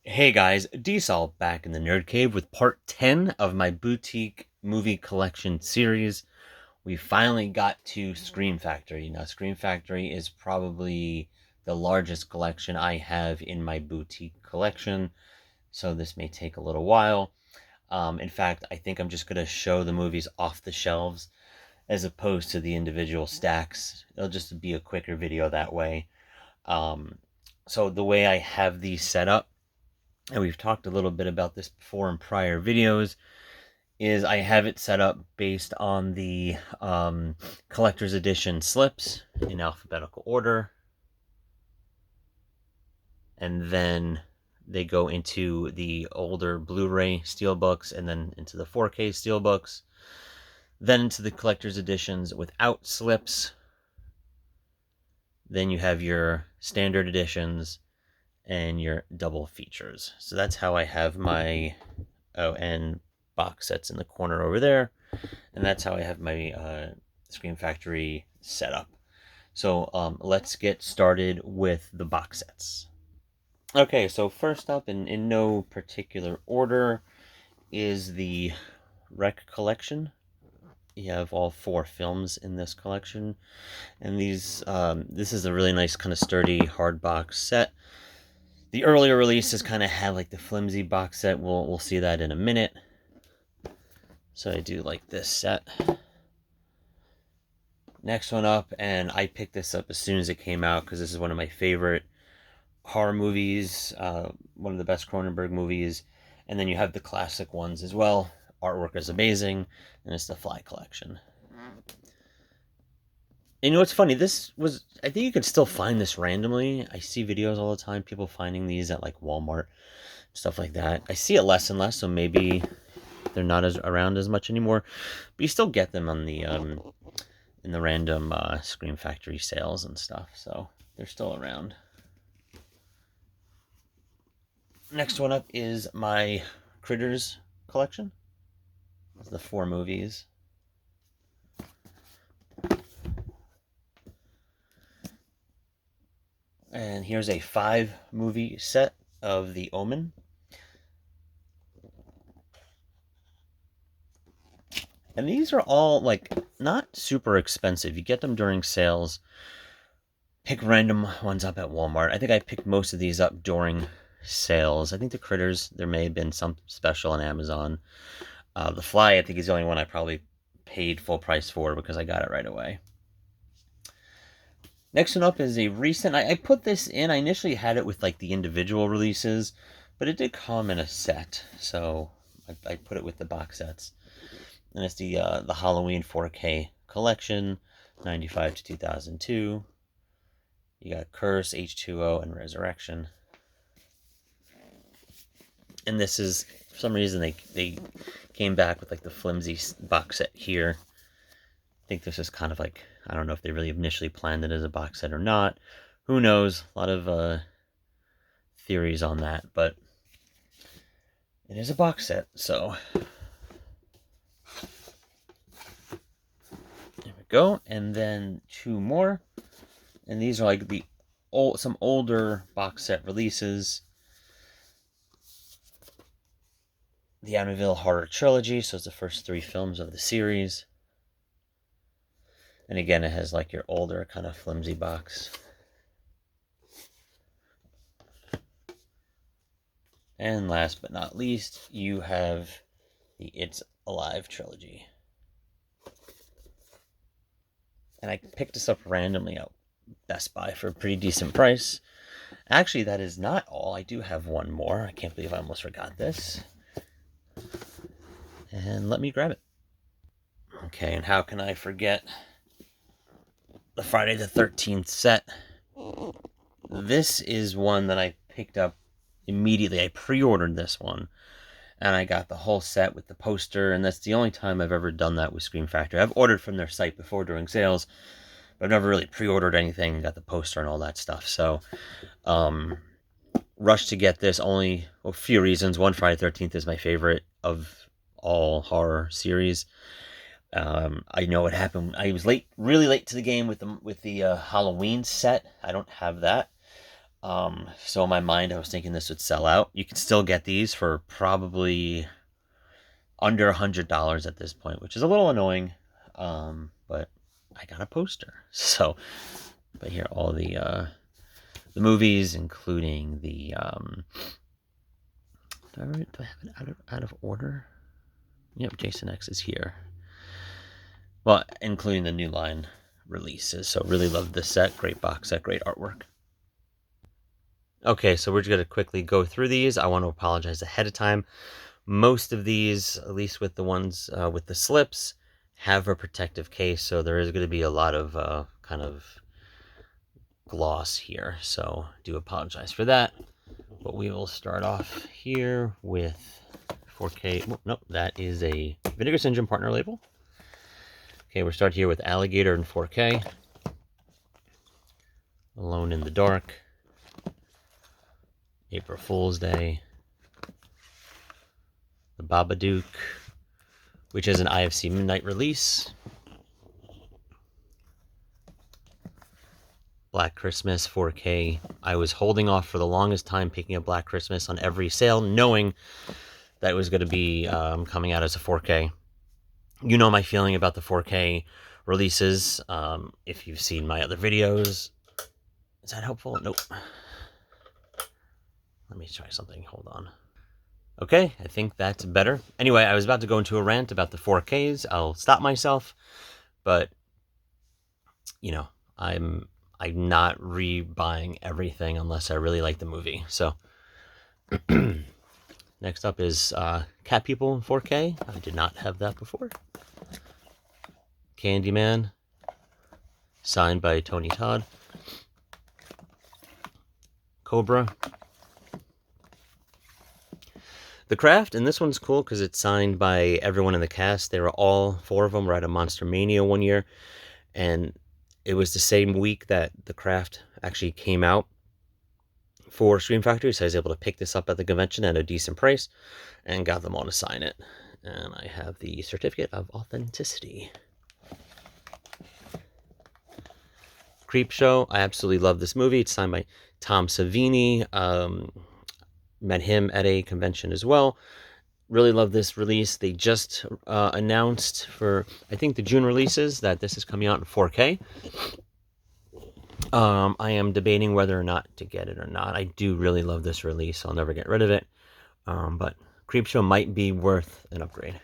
Hey guys, D-Sol back in the Nerd Cave with part 10 of my boutique movie collection series. We finally got to Scream Factory. Now, Scream Factory is probably the largest collection I have in my boutique collection, so this may take a little while. In fact, I think I'm just going to show the movies off the shelves as opposed to the individual stacks. It'll just be a quicker video that way. Um, so the way I have these set up, and we've talked a little bit about this before in prior videos, is I have it set up based on the collector's edition slips in alphabetical order. And then they go into the older Blu-ray steelbooks and then into the 4K steelbooks. Then into the collector's editions without slips. Then you have your standard editions and your double features. So that's how I have my and box sets in the corner over there, and that's how I have my Scream Factory set up. So let's get started with the box sets. Okay, so first up, in no particular order, is the Rec Collection. You have all 4 films in this collection, and this is a really nice kind of sturdy hard box set. The earlier releases kind of had like the flimsy box set. We'll see that in a minute. So I do like this set. Next one up, and I picked this up as soon as it came out because this is one of my favorite horror movies, one of the best Cronenberg movies, and then you have the classic ones as well. Artwork is amazing, and it's the Fly Collection. And you know what's funny? I think you could still find this randomly. I see videos all the time, people finding these at like Walmart, stuff like that. I see it less and less, so maybe they're not as around as much anymore, but you still get them on the in the random Scream Factory sales and stuff, so they're still around. Next one up is my Critters collection. It's the 4 movies. And here's a 5 movie set of The Omen. And these are all like not super expensive. You get them during sales. Pick random ones up at Walmart. I think I picked most of these up during sales. I think the Critters, there may have been some special on Amazon. The Fly, I think, is the only one I probably paid full price for because I got it right away. Next one up is a recent. I put this in. I initially had it with like the individual releases, but it did come in a set, so I put it with the box sets. And it's the Halloween 4K collection, 95 to 2002. You got Curse, H2O, and Resurrection. And this is, for some reason, they came back with like the flimsy box set here. I think this is kind of like, I don't know if they really initially planned it as a box set or not. Who knows? A lot of theories on that, but it is a box set, so there we go. And then 2 more, and these are like some older box set releases. The Amityville Horror Trilogy, so it's the first 3 films of the series. And again, it has like your older kind of flimsy box. And last but not least, you have the It's Alive trilogy. And I picked this up randomly at Best Buy for a pretty decent price. Actually, that is not all. I do have one more. I can't believe I almost forgot this. And let me grab it. Okay, and how can I forget the Friday the 13th set? This is one that I picked up immediately. I pre-ordered this one, and I got the whole set with the poster, and that's the only time I've ever done that with Scream Factory. I've ordered from their site before during sales, but I've never really pre-ordered anything, got the poster and all that stuff. So, rushed to get this only a few reasons. One, Friday the 13th is my favorite of all horror series. I know what happened. I was really late to the game with the Halloween set. I don't have that. So in my mind, I was thinking this would sell out. You can still get these for probably under $100 at this point, which is a little annoying. But I got a poster. So, but here all the movies, including the do I have it out of order? Yep, Jason X is here. Well, including the New Line releases. So really love this set. Great box set, great artwork. Okay, so we're just going to quickly go through these. I want to apologize ahead of time. Most of these, at least with the ones with the slips, have a protective case, so there is going to be a lot of kind of gloss here. So do apologize for that. But we will start off here with 4K. Oh, nope, that is a Vinegar Syndrome partner label. Okay, we'll start here with Alligator in 4K. Alone in the Dark. April Fool's Day. The Babadook, which is an IFC Midnight release. Black Christmas 4K. I was holding off for the longest time picking up Black Christmas on every sale, knowing that it was going to be coming out as a 4K. You know my feeling about the 4K releases. If you've seen my other videos. Is that helpful? Nope. Let me try something. Hold on. Okay, I think that's better. Anyway, I was about to go into a rant about the 4Ks. I'll stop myself. But, you know, I'm not rebuying everything unless I really like the movie. So, next up is Cat People in 4K. I did not have that before. Candyman, signed by Tony Todd. Cobra. The Craft, and this one's cool because it's signed by everyone in the cast. They were all 4 of them were at a Monster Mania one year, and it was the same week that The Craft actually came out for Scream Factory, so I was able to pick this up at the convention at a decent price and got them all to sign it. And I have the certificate of authenticity. Creepshow, I absolutely love this movie. It's signed by Tom Savini. Met him at a convention as well. Really love this release. They just announced for, I think, the June releases that this is coming out in 4K. I am debating whether or not to get it or not. I do really love this release. I'll never get rid of it. But Creepshow might be worth an upgrade.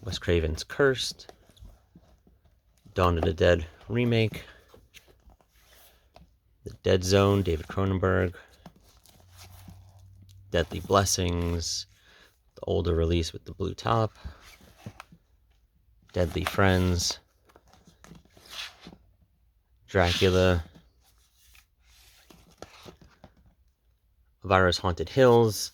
Wes Craven's Cursed. Dawn of the Dead remake. The Dead Zone, David Cronenberg. Deadly Blessings, the older release with the blue top. Deadly Friends. Dracula. Virus Haunted Hills.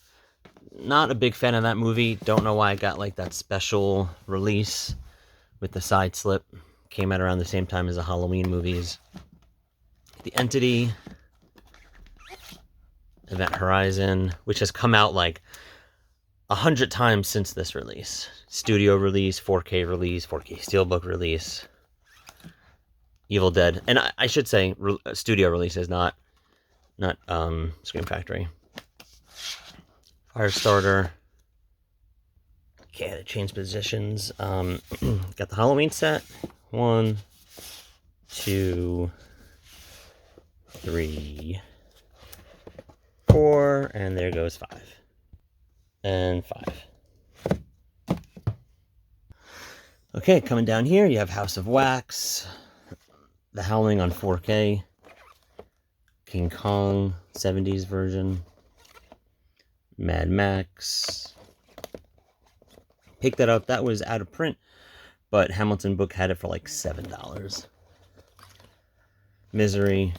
Not a big fan of that movie. Don't know why I got like that special release with the side slip. Came out around the same time as the Halloween movies. The Entity. Event Horizon, which has come out like 100 times since this release. Studio release, 4K release, 4K Steelbook release. Evil Dead. And I should say studio release is not Scream Factory. Firestarter. Okay, to change positions. Got the Halloween set. 1, 2, 3, 4, and there goes 5. And 5. Okay, coming down here, you have House of Wax, The Howling on 4K, King Kong, 70s version, Mad Max. Picked that up. That was out of print, but Hamilton Book had it for like $7. Misery.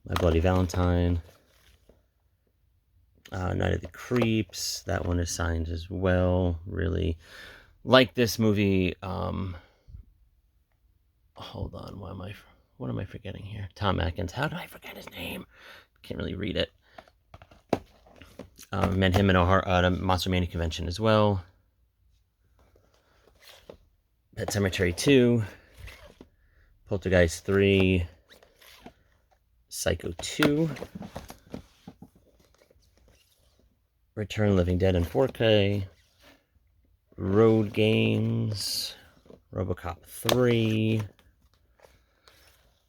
My Bloody Valentine. Night of the Creeps. That one is signed as well. Really like this movie. Hold on. What am I forgetting here? Tom Atkins. How did I forget his name? Can't really read it. Met him at a Monster Mania convention as well. Pet Sematary 2. Poltergeist 3. Psycho 2, Return of the Living Dead in 4K, Road Games, RoboCop 3,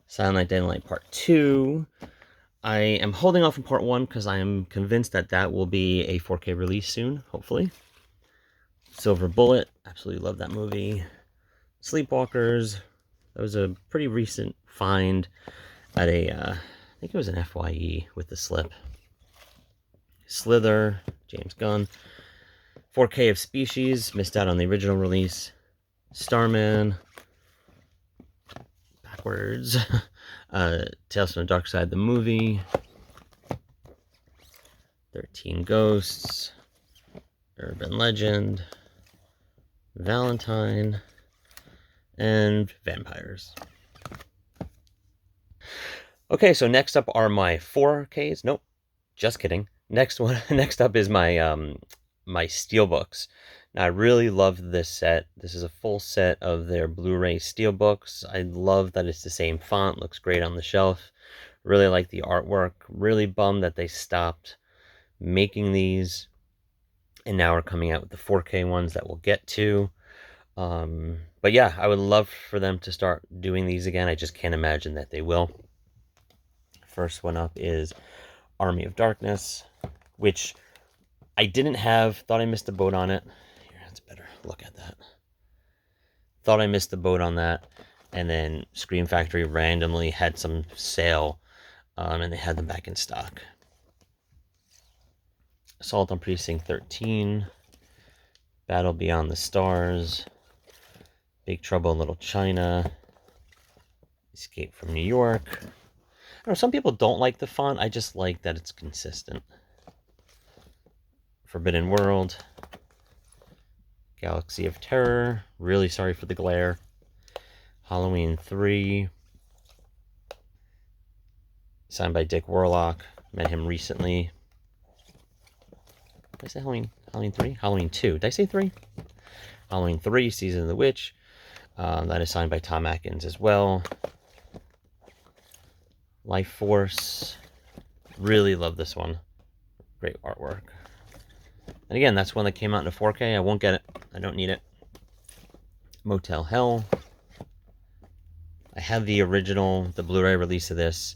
Silent Night, Deadly Night Part 2. I am holding off on Part 1 because I am convinced that that will be a 4K release soon, hopefully. Silver Bullet, absolutely love that movie. Sleepwalkers, that was a pretty recent find at a, I think it was an FYE with the slip. Slither, James Gunn. 4K of Species, missed out on the original release. Starman. Backwards. Tales from the Dark Side, the movie. 13 Ghosts. Urban Legend. Valentine. And Vampires. Okay, so next up are my 4Ks. Nope, just kidding. Next up is my my steelbooks. Now, I really love this set. This is a full set of their Blu-ray steelbooks. I love that it's the same font. Looks great on the shelf. Really like the artwork. Really bummed that they stopped making these, and now we're coming out with the 4K ones that we'll get to. But yeah, I would love for them to start doing these again. I just can't imagine that they will. First one up is Army of Darkness, which I didn't have. Thought I missed the boat on it. Here, that's better. Look at that. Thought I missed the boat on that. And then Scream Factory randomly had some sale, and they had them back in stock. Assault on Precinct 13. Battle Beyond the Stars. Big Trouble in Little China. Escape from New York. I know some people don't like the font. I just like that it's consistent. Forbidden World. Galaxy of Terror. Really sorry for the glare. Halloween 3. Signed by Dick Warlock. Met him recently. Did I say Halloween 3? Halloween 2. Did I say 3? Halloween 3, Season of the Witch. That is signed by Tom Atkins as well. Life Force. Really love this one. Great artwork. And again, that's one that came out in a 4K. I won't get it. I don't need it. Motel Hell. I have the original, the Blu-ray release of this.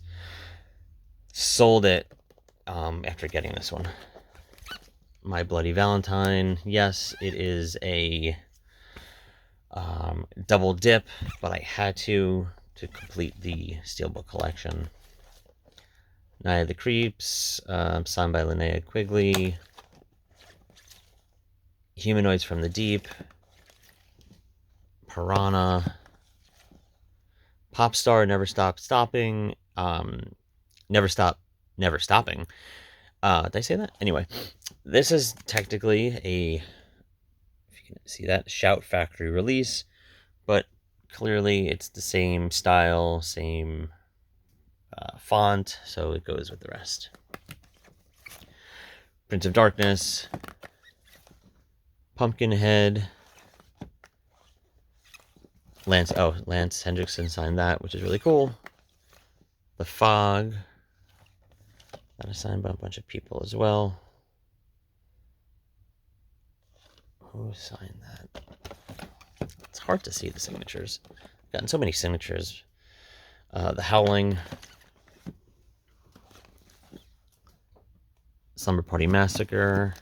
Sold it after getting this one. My Bloody Valentine. Yes, it is a double dip, but I had to complete the Steelbook collection. Night of the Creeps, signed by Linnea Quigley. Humanoids from the Deep. Piranha. Popstar, Never Stop Stopping. Never Stop, Never Stopping. Did I say that? Anyway, this is technically a, if you can see that, Shout Factory release, but clearly it's the same style, same font, so it goes with the rest. Prince of Darkness, Pumpkinhead, Lance Hendrickson signed that, which is really cool. The Fog, that is signed by a bunch of people as well. Who signed that? It's hard to see the signatures. I've gotten so many signatures. The Howling, Slumber Party Massacre,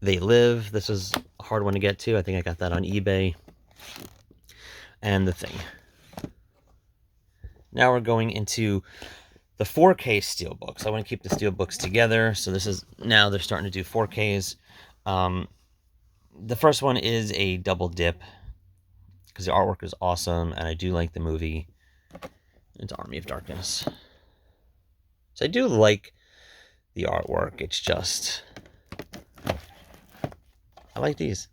They Live. This is a hard one to get to. I think I got that on eBay. And The Thing. Now we're going into the 4K steelbooks. I want to keep the steelbooks together. So this is, now they're starting to do 4Ks. The first one is a double dip because the artwork is awesome and I do like the movie. It's Army of Darkness. So I do like the artwork. It's just, I like these.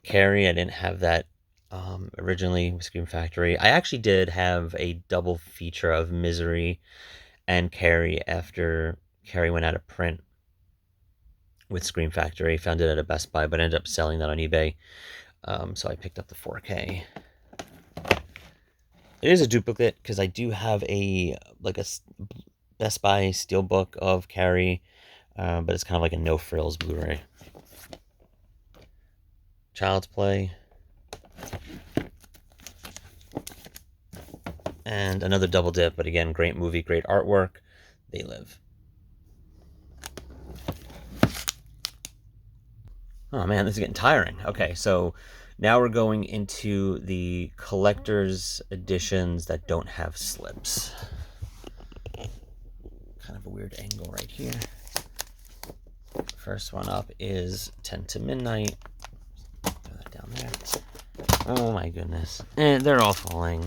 Carrie, I didn't have that originally with Scream Factory. I actually did have a double feature of Misery and Carrie after Carrie went out of print with Scream Factory. Found it at a Best Buy, but ended up selling that on eBay. So I picked up the 4K. It is a duplicate because I do have a Best Buy Steelbook of Carrie, but it's kind of like a no frills Blu-ray. Child's Play. And another double dip, but again, great movie, great artwork. They Live. Oh man, this is getting tiring. Okay, so now we're going into the collector's editions that don't have slips. Kind of a weird angle right here. First one up is 10 to Midnight. Throw that down there. Oh my goodness. And they're all falling.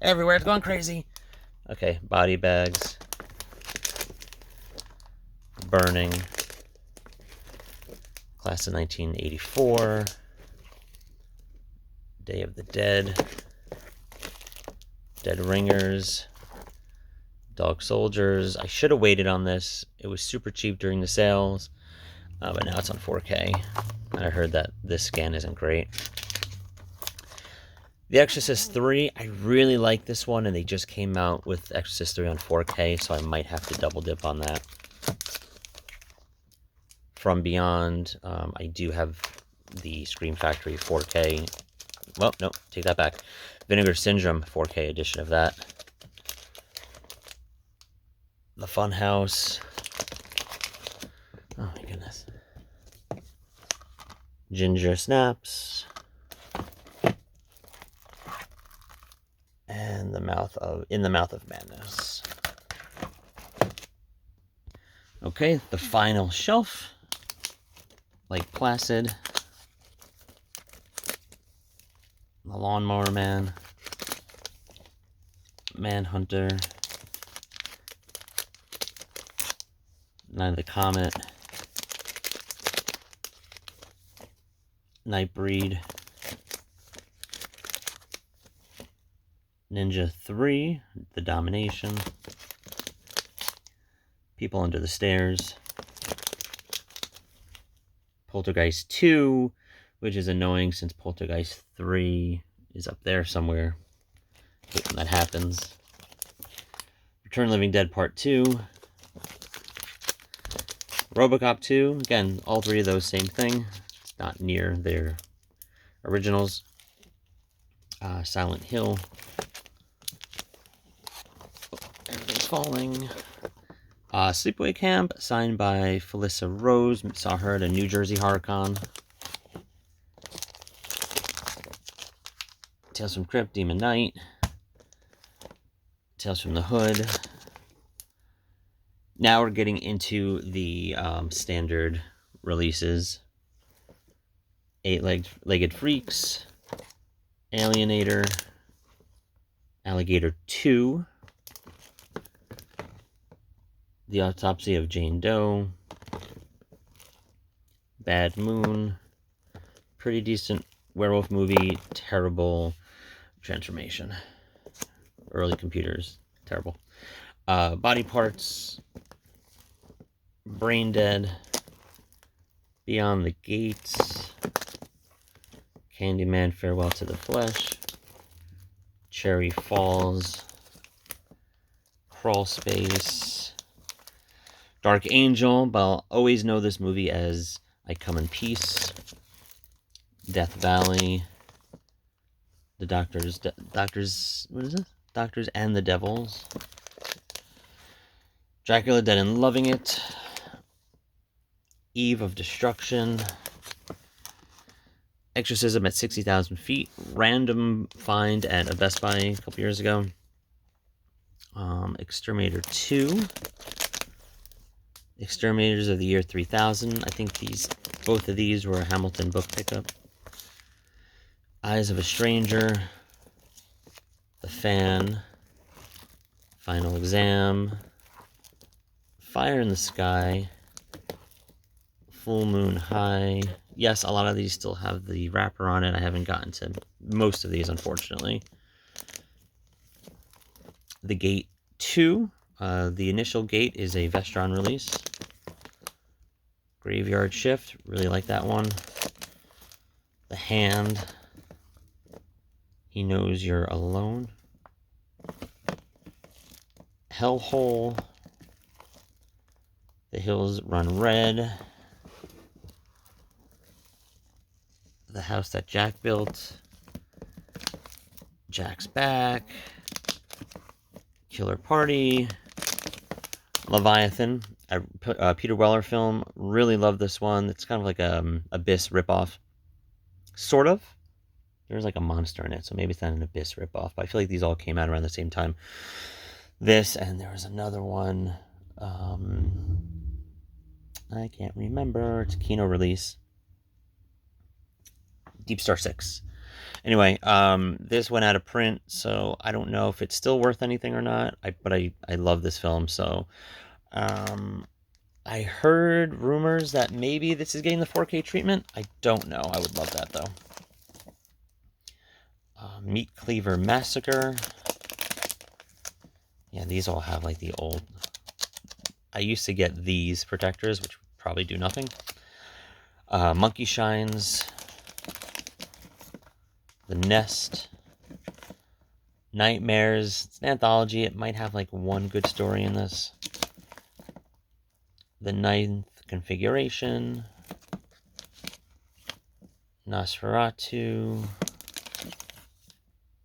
Everywhere, it's going crazy. Okay, Body Bags. Burning. Class of 1984. Day of the Dead. Dead Ringers. Dog Soldiers. I should have waited on this. It was super cheap during the sales, but now it's on 4K. I heard that this scan isn't great. The Exorcist 3, I really like this one, and they just came out with Exorcist 3 on 4K, so I might have to double dip on that. From Beyond, I do have the Scream Factory 4K. Well, no, take that back. Vinegar Syndrome 4K edition of that. The Funhouse. Oh my goodness. Ginger Snaps. And In the Mouth of Madness. Okay, the final shelf. Lake Placid. The Lawnmower Man. Manhunter. Night of the Comet. Nightbreed. Ninja 3, The Domination. People Under the Stairs. Poltergeist 2, which is annoying since Poltergeist 3 is up there somewhere. I hate when that happens. Return of the Living Dead Part 2. RoboCop 2, again, all three of those same thing. It's not near their originals. Silent Hill. Oh, everything's falling. Sleepaway Camp, signed by Felissa Rose. Saw her at a New Jersey HorrorCon. Tales from Crypt, Demon Knight. Tales from the Hood. Now we're getting into the standard releases. Eight-Legged Freaks. Alienator. Alligator 2. The Autopsy of Jane Doe. Bad Moon. Pretty decent werewolf movie. Terrible transformation. Early computers. Terrible. Body Parts. Brain Dead. Beyond the Gates. Candyman Farewell to the Flesh. Cherry Falls. Crawl Space. Dark Angel, but I'll always know this movie as I Come in Peace. Death Valley. The Doctors, what is it? Doctors and the Devils. Dracula Dead and Loving It. Eve of Destruction. Exorcism at 60,000 Feet. Random find at a Best Buy a couple years ago. Exterminator 2. Exterminators of the Year 3000. I think both of these were a Hamilton book pickup. Eyes of a Stranger. The Fan. Final Exam. Fire in the Sky. Full Moon High. Yes, a lot of these still have the wrapper on it. I haven't gotten to most of these, unfortunately. The Gate 2. The initial Gate is a Vestron release. Graveyard Shift. Really like that one. The Hand. He Knows You're Alone. Hellhole. The Hills Run Red. The House That Jack Built. Jack's Back. Killer Party. Leviathan. Peter Weller film. Really love this one. It's kind of like a Abyss ripoff. Sort of. There's like a monster in it, so maybe it's not an Abyss ripoff. But I feel like these all came out around the same time. This, and there was another one. I can't remember. It's a Kino release. Deep Star 6. Anyway, this went out of print, so I don't know if it's still worth anything or not. But I love this film, so I heard rumors that maybe this is getting the 4K treatment. I don't know. I would love that, though. Meat Cleaver Massacre. Yeah, these all have like the old... I used to get these protectors, which probably do nothing. Monkey Shines. The Nest. Nightmares. It's an anthology. It might have like one good story in this. The Ninth Configuration. Nosferatu.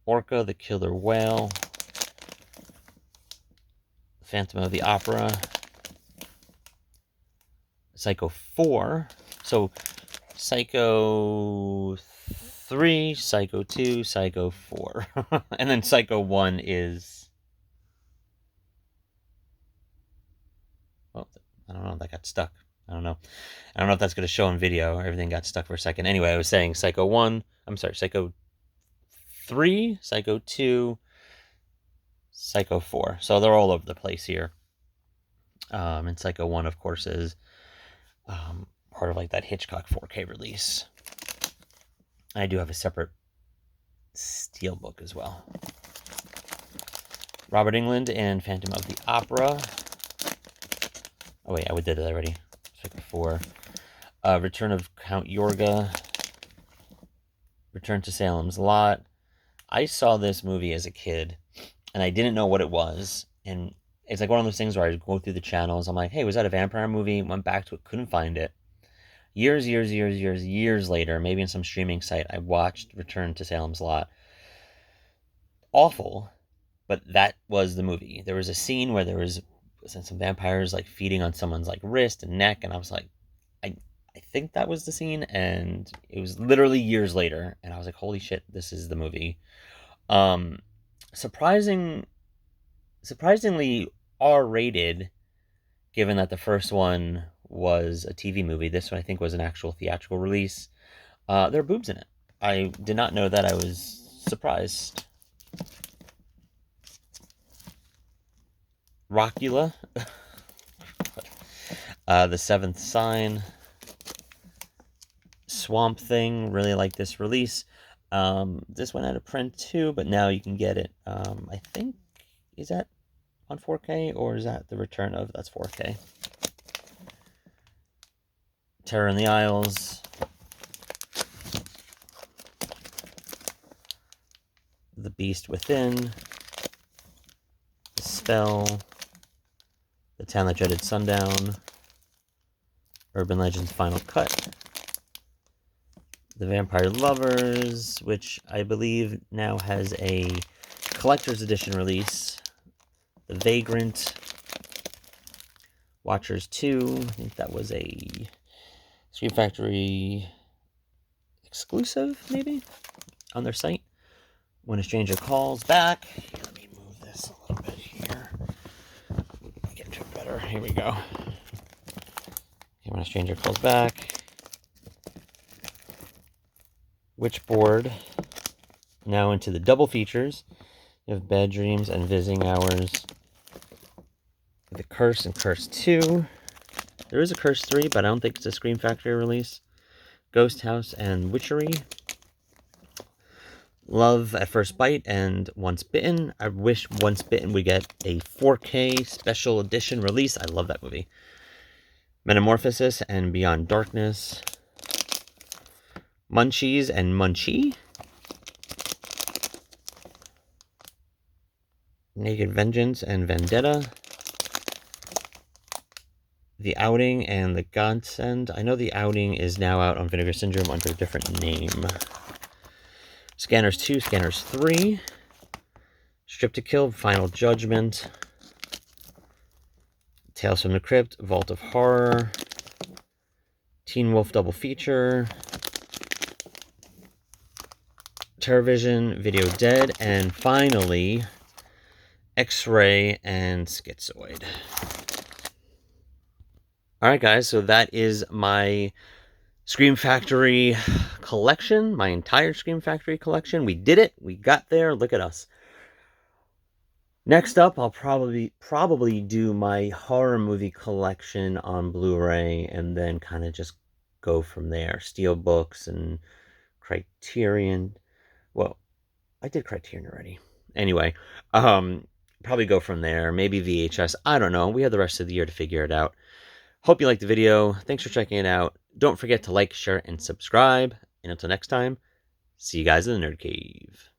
Orca the Killer Whale. Phantom of the Opera. Psycho 4. So Psycho 3, Psycho 2, Psycho 4. And then Psycho 1 is... Oh, I don't know. That got stuck. I don't know. I don't know if that's going to show on video. Everything got stuck for a second. Anyway, I was saying Psycho 1. I'm sorry, Psycho 3, Psycho 2, Psycho 4. So they're all over the place here. And Psycho 1, of course, is part of like that Hitchcock 4K release. I do have a separate steelbook as well. Robert Englund and Phantom of the Opera. Oh wait, I did it already. Psycho 4. Return of Count Yorga. Return to Salem's Lot. I saw this movie as a kid, and I didn't know what it was. And it's like one of those things where I go through the channels. I'm like, hey, was that a vampire movie? Went back to it, couldn't find it. Years later, maybe in some streaming site, I watched Return to Salem's Lot. Awful, but that was the movie. There was a scene where there was some vampires like feeding on someone's like wrist and neck, and I was like, I think that was the scene, and it was literally years later, and I was like, holy shit, this is the movie. Surprisingly R-rated, given that the first one was a TV movie. This one I think was an actual theatrical release. There are boobs in it. I did not know that. I was surprised. Rockula. The Seventh Sign. Swamp Thing. Really like this release. This went out of print too, but now you can get it. I think, is that on 4K or is that the return of... That's 4K. Terror in the Isles. The Beast Within. The Spell. The Town That Dreaded Sundown. Urban Legends Final Cut. The Vampire Lovers, which I believe now has a collector's edition release. The Vagrant. Watchers 2. I think that was a Scream Factory exclusive, maybe, on their site. When a Stranger Calls Back. Let me move this a little bit here. Get to it better. Here we go. Okay, When a Stranger Calls Back. Witchboard. Now into the double features. You have Bad Dreams and Visiting Hours. The Curse and Curse 2. There is a Curse 3, but I don't think it's a Scream Factory release. Ghost House and Witchery. Love at First Bite and Once Bitten. I wish Once Bitten would get a 4K special edition release. I love that movie. Metamorphosis and Beyond Darkness. Munchies and Munchie. Naked Vengeance and Vendetta. The Outing and The Godsend. I know The Outing is now out on Vinegar Syndrome under a different name. Scanners 2, Scanners 3. Strip to Kill, Final Judgment. Tales from the Crypt, Vault of Horror. Teen Wolf Double Feature. TerrorVision, Video Dead, and finally, X-Ray and Schizoid. Alright guys, so that is my Scream Factory collection, my entire Scream Factory collection. We did it, we got there, look at us. Next up, I'll probably do my horror movie collection on Blu-ray and then kind of just go from there. Steelbooks and Criterion. Well, I did Criterion already. Anyway, probably go from there. Maybe VHS. I don't know. We have the rest of the year to figure it out. Hope you liked the video. Thanks for checking it out. Don't forget to like, share, and subscribe. And until next time, see you guys in the Nerd Cave.